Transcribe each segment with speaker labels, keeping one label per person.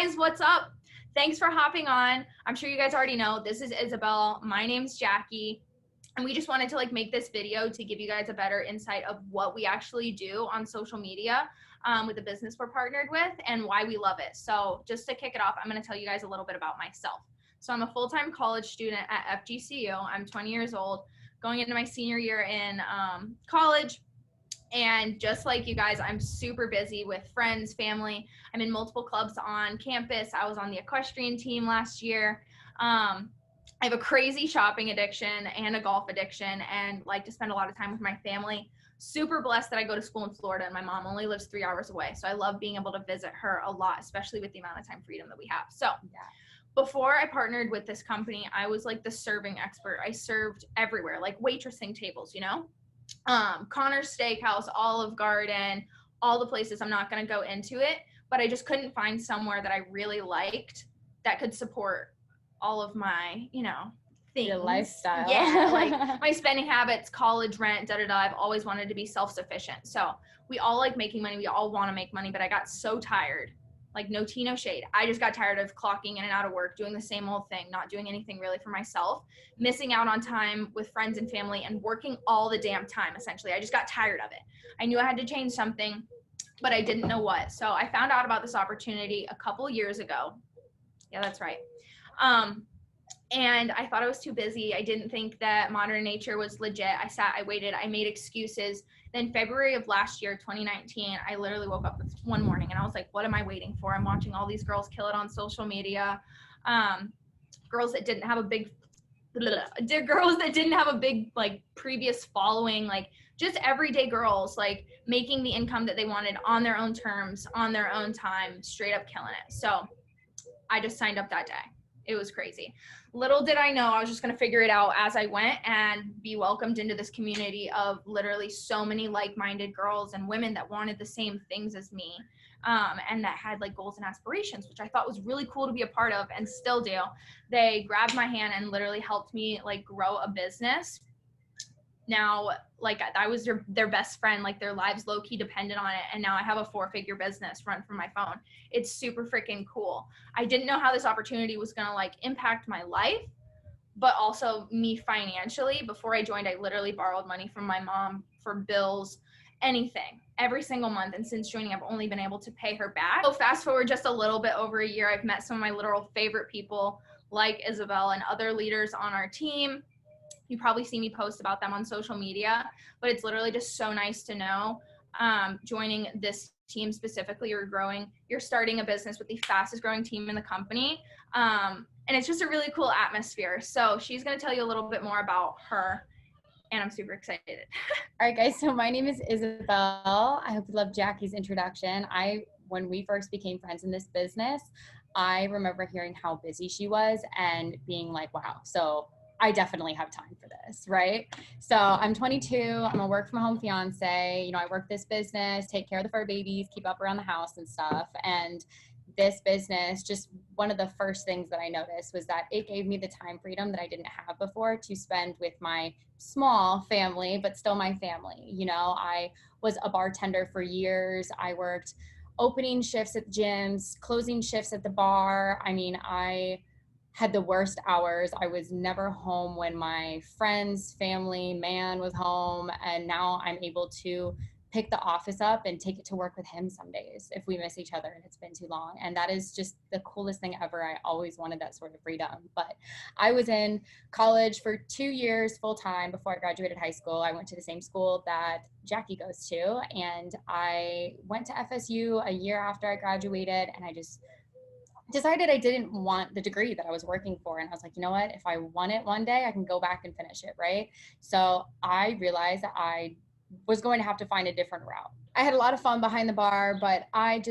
Speaker 1: guys, what's up? Thanks for hopping on. I'm sure you guys already know, this is Isabel. My name's Jackie. And we just wanted to make this video to give you guys a better insight of what we actually do on social media with the business we're partnered with and why we love it. So just to kick it off, I'm going to tell you guys a little bit about myself. So I'm a full-time college student at FGCU. I'm 20 years old, going into my senior year in college. And just like you guys, I'm super busy with friends, family. I'm in multiple clubs on campus. I was on the equestrian team last year. I have a crazy shopping addiction and a golf addiction and like to spend a lot of time with my family. Super blessed that I go to school in Florida and my mom only lives 3 hours away. So I love being able to visit her a lot, especially with the amount of time freedom that we have. So before I partnered with this company, I was like the serving expert. I served everywhere, like waitressing tables, you know? Connor's Steakhouse, Olive Garden, all the places. I'm not going to go into it, but I just couldn't find somewhere that I really liked that could support all of my, things.
Speaker 2: Your lifestyle.
Speaker 1: Yeah, like my spending habits, college rent, I've always wanted to be self-sufficient. So we all like making money. We all want to make money, but I got so tired. Like no tea, no shade. I just got tired of clocking in and out of work, doing the same old thing, not doing anything really for myself, missing out on time with friends and family, and working all the damn time, essentially. I just got tired of it. I knew I had to change something, but I didn't know what. So I found out about this opportunity a couple years ago. Yeah, that's right. And I thought I was too busy. I didn't think that Modern Nature was legit. I waited, I made excuses. Then February of last year, 2019, I literally woke up one morning and I was like, what am I waiting for? I'm watching all these girls kill it on social media. Girls that didn't have a big like previous following, like just everyday girls, like making the income that they wanted on their own terms, on their own time, straight up killing it. So I just signed up that day. It was crazy. Little did I know I was just going to figure it out as I went and be welcomed into this community of literally so many like-minded girls and women that wanted the same things as me, and that had like goals and aspirations, which I thought was really cool to be a part of and still do. They grabbed my hand and literally helped me like grow a business. Now, like I was their best friend, like their lives low-key depended on it. And now I have a 4-figure business run from my phone. It's super freaking cool. I didn't know how this opportunity was going to like impact my life, but also me financially. Before I joined, I literally borrowed money from my mom for bills, anything, every single month. And since joining, I've only been able to pay her back. So fast forward just a little bit over a year, I've met some of my literal favorite people like Isabel and other leaders on our team. You probably see me post about them on social media, but it's literally just so nice to know, joining this team specifically, you're starting a business with the fastest growing team in the company. And it's just a really cool atmosphere. So she's going to tell you a little bit more about her, and I'm super excited.
Speaker 2: All right, guys. So my name is Isabel. I hope you love Jackie's introduction. When we first became friends in this business, I remember hearing how busy she was and being like, wow, so I definitely have time for this, right? So I'm 22, I'm a work from home fiance. I work this business, take care of the fur babies, keep up around the house and stuff. And this business, just one of the first things that I noticed was that it gave me the time freedom that I didn't have before to spend with my small family, but still my family. I was a bartender for years. I worked opening shifts at gyms, closing shifts at the bar. I had the worst hours. I was never home when my friends, family, man was home. And now I'm able to pick the office up and take it to work with him some days if we miss each other and it's been too long. And that is just the coolest thing ever. I always wanted that sort of freedom. But I was in college for 2 years full time before I graduated high school. I went to the same school that Jackie goes to. And I went to FSU a year after I graduated, and I just decided I didn't want the degree that I was working for. And I was like, you know what, if I want it one day, I can go back and finish it, right? So I realized that I was going to have to find a different route. I had a lot of fun behind the bar, but I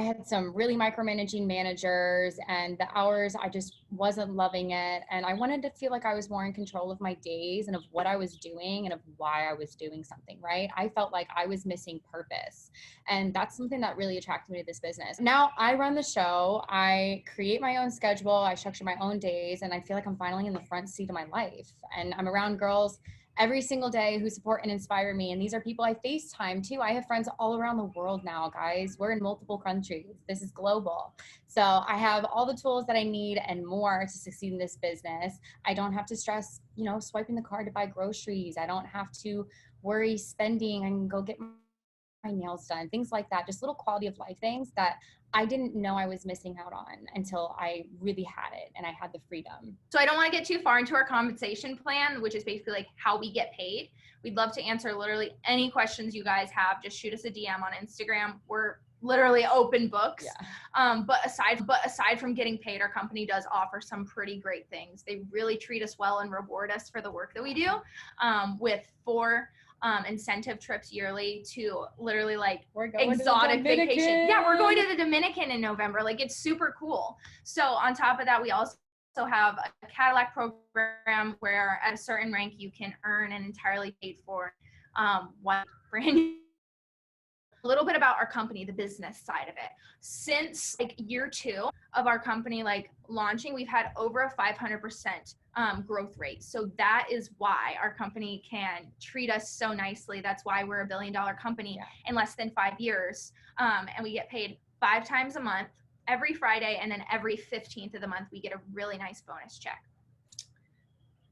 Speaker 2: had some really micromanaging managers, and the hours, I just wasn't loving it. And I wanted to feel like I was more in control of my days and of what I was doing and of why I was doing something, right? I felt like I was missing purpose. And that's something that really attracted me to this business. Now I run the show. I create my own schedule. I structure my own days. And I feel like I'm finally in the front seat of my life. And I'm around girls every single day who support and inspire me. And these are people I FaceTime too. I have friends all around the world now, guys. We're in multiple countries. This is global. So I have all the tools that I need and more to succeed in this business. I don't have to stress, you know, swiping the card to buy groceries. I don't have to worry spending. I can go get my nails done, things like that. Just little quality of life things that I didn't know I was missing out on until I really had it and I had the freedom.
Speaker 1: So I don't want to get too far into our compensation plan, which is basically like how we get paid. We'd love to answer literally any questions you guys have. Just shoot us a DM on Instagram. We're literally open books.
Speaker 2: Yeah.
Speaker 1: But aside from getting paid, our company does offer some pretty great things. They really treat us well and reward us for the work that we do, with 4 incentive trips yearly to literally like exotic vacation. Yeah, we're going to the Dominican in November. Like, it's super cool. So on top of that, we also have a Cadillac program where at a certain rank you can earn an entirely paid for one brand new. A little bit about our company, the business side of it. Since like year 2 of our company like launching, we've had over a 500% growth rate. So that is why our company can treat us so nicely. That's why we're $1 billion company in less than 5 years. And we get paid 5 times a month, every Friday, and then every 15th of the month we get a really nice bonus check.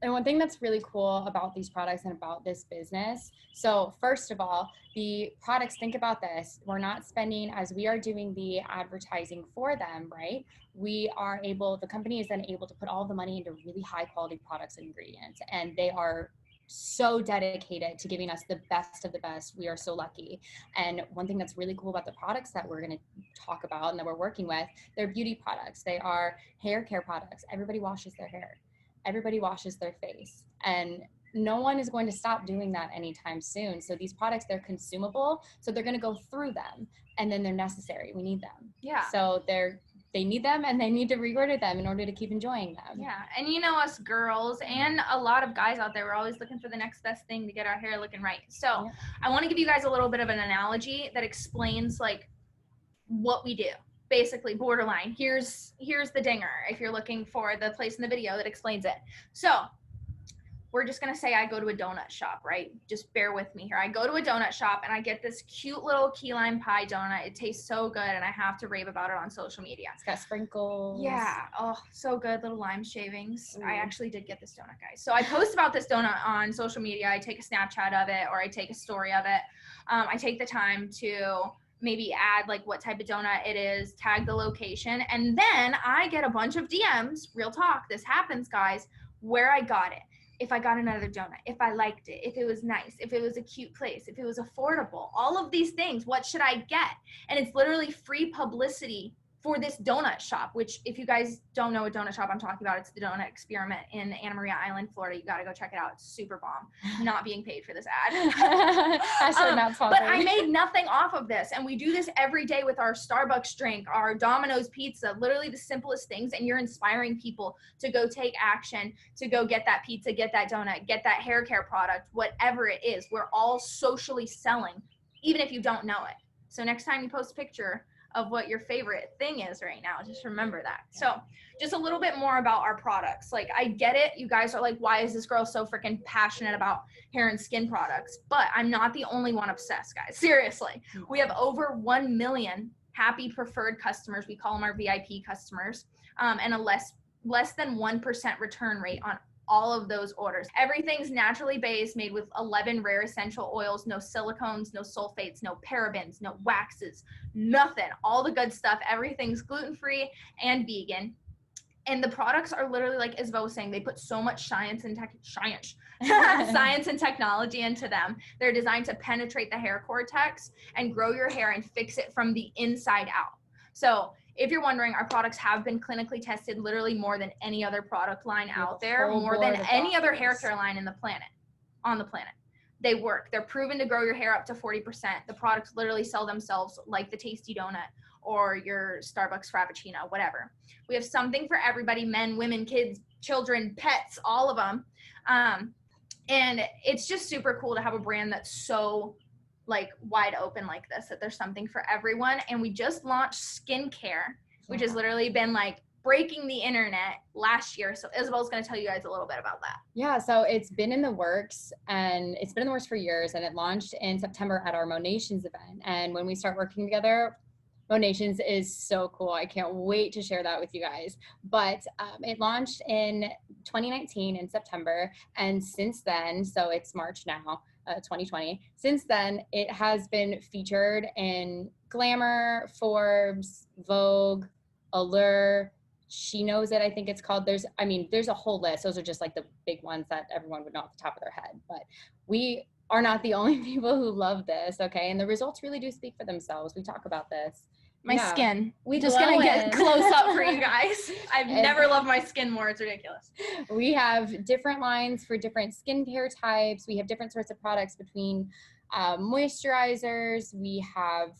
Speaker 2: And one thing that's really cool about these products and about this business, so first of all, the products, think about this, we're not spending, as we are doing the advertising for them, right? We are able, the company is then able to put all the money into really high quality products and ingredients, and they are so dedicated to giving us the best of the best. We are so lucky. And one thing that's really cool about the products that we're going to talk about and that we're working with, they're beauty products. They are hair care products. Everybody washes their hair. Everybody washes their face, and no one is going to stop doing that anytime soon. So these products, they're consumable, so they're going to go through them, and then they're necessary. We need them.
Speaker 1: Yeah.
Speaker 2: So they need them, and they need to reorder them in order to keep enjoying them.
Speaker 1: Yeah. And you know, us girls and a lot of guys out there, we're always looking for the next best thing to get our hair looking right. So I want to give you guys a little bit of an analogy that explains like what we do. Basically, borderline. Here's the dinger if you're looking for the place in the video that explains it. So we're just going to say I go to a donut shop, right? Just bear with me here. I go to a donut shop and I get this cute little key lime pie donut. It tastes so good and I have to rave about it on social media.
Speaker 2: It's got sprinkles.
Speaker 1: Yeah. Oh, so good. Little lime shavings. I actually did get this donut, guys. So I post about this donut on social media. I take a Snapchat of it or I take a story of it. I take the time to maybe add like what type of donut it is, tag the location, and then I get a bunch of DMs, real talk, this happens, guys, where I got it, if I got another donut, if I liked it, if it was nice, if it was a cute place, if it was affordable, all of these things, what should I get? And it's literally free publicity for this donut shop, which if you guys don't know what donut shop I'm talking about, it's the Donut Experiment in Anna Maria Island, Florida. You got to go check it out. It's super bomb. Not being paid for this ad. But I made nothing off of this. And we do this every day with our Starbucks drink, our Domino's pizza, literally the simplest things. And you're inspiring people to go take action, to go get that pizza, get that donut, get that hair care product, whatever it is. We're all socially selling, even if you don't know it. So next time you post a picture of what your favorite thing is right now, just remember that. So just a little bit more about our products. Like, I get it, you guys are like, why is this girl so freaking passionate about hair and skin products? But I'm not the only one obsessed, guys. Seriously, we have over 1 million happy preferred customers. We call them our VIP customers, and a less than 1% return rate on all of those orders. Everything's naturally based, made with 11 rare essential oils, no silicones, no sulfates, no parabens, no waxes, nothing. All the good stuff. Everything's gluten-free and vegan. And the products are literally, like Isabel was saying, they put so much science and technology into them. They're designed to penetrate the hair cortex and grow your hair and fix it from the inside out. So if you're wondering, our products have been clinically tested literally more than any other product line out there, more than any other hair care line on the planet. They work. They're proven to grow your hair up to 40%. The products literally sell themselves like the Tasty Donut or your Starbucks Frappuccino, whatever. We have something for everybody, men, women, kids, children, pets, all of them. And it's just super cool to have a brand that's so like wide open like this, that there's something for everyone. And we just launched skincare, which has literally been like breaking the internet last year. So Isabel's going to tell you guys a little bit about that.
Speaker 2: Yeah, so it's been in the works, and it's been in the works for years, and it launched in September at our Monations event. And when we start working together, Monations is so cool. I can't wait to share that with you guys. But it launched in 2019 in September, and since then, so it's March now, 2020. Since then, it has been featured in Glamour, Forbes, Vogue, Allure, She Knows It, I think it's called. There's a whole list. Those are just like the big ones that everyone would know off the top of their head. But we are not the only people who love this, okay? And the results really do speak for themselves. We talk about this.
Speaker 1: My skin.
Speaker 2: We
Speaker 1: just
Speaker 2: glowing.
Speaker 1: gonna get close up for you guys. I've never loved my skin more. It's ridiculous.
Speaker 2: We have different lines for different skincare types. We have different sorts of products between moisturizers. We have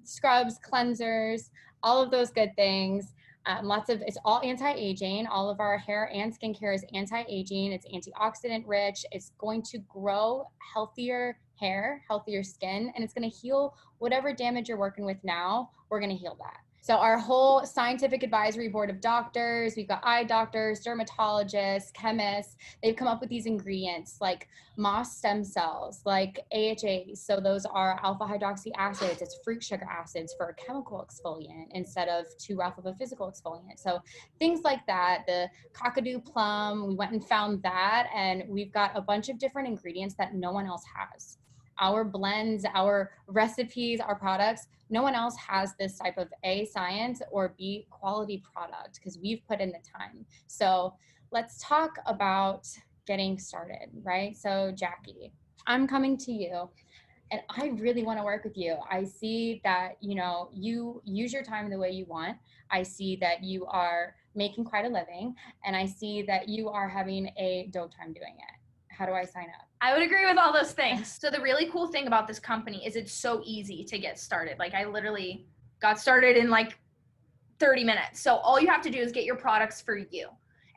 Speaker 2: scrubs, cleansers, all of those good things. It's all anti-aging. All of our hair and skincare is anti-aging. It's antioxidant rich. It's going to grow healthier hair, healthier skin, and it's going to heal whatever damage you're working with now. We're going to heal that. So our whole scientific advisory board of doctors, we've got eye doctors, dermatologists, chemists, they've come up with these ingredients like moss stem cells, like AHAs. So those are alpha hydroxy acids. It's fruit sugar acids for a chemical exfoliant instead of too rough of a physical exfoliant. So things like that, the Kakadu plum, we went and found that, and we've got a bunch of different ingredients that no one else has. Our blends, our recipes, our products, no one else has this type of A, science, or B, quality product because we've put in the time. So let's talk about getting started, right? So Jackie, I'm coming to you and I really want to work with you. I see that, you use your time the way you want. I see that you are making quite a living, and I see that you are having a dope time doing it. How do I sign up?
Speaker 1: I would agree with all those things. So the really cool thing about this company is it's so easy to get started. Like I literally got started in like 30 minutes. So all you have to do is get your products for you.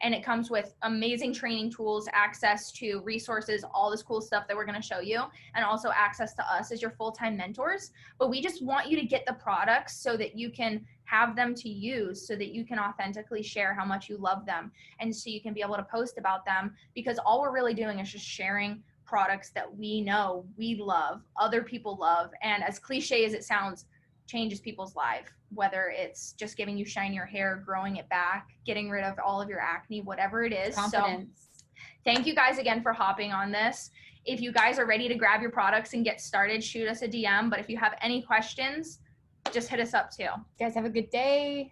Speaker 1: And it comes with amazing training tools, access to resources, all this cool stuff that we're going to show you, and also access to us as your full-time mentors. But we just want you to get the products so that you can have them to use, so that you can authentically share how much you love them, and so you can be able to post about them, because all we're really doing is just sharing products that we know we love, other people love, and as cliche as it sounds, changes people's life, whether it's just giving you shinier hair, growing it back, getting rid of all of your acne, whatever it is.
Speaker 2: Confidence.
Speaker 1: So thank you guys again for hopping on this. If you guys are ready to grab your products and get started, shoot us a DM. But if you have any questions, just hit us up too.
Speaker 2: You guys have a good day.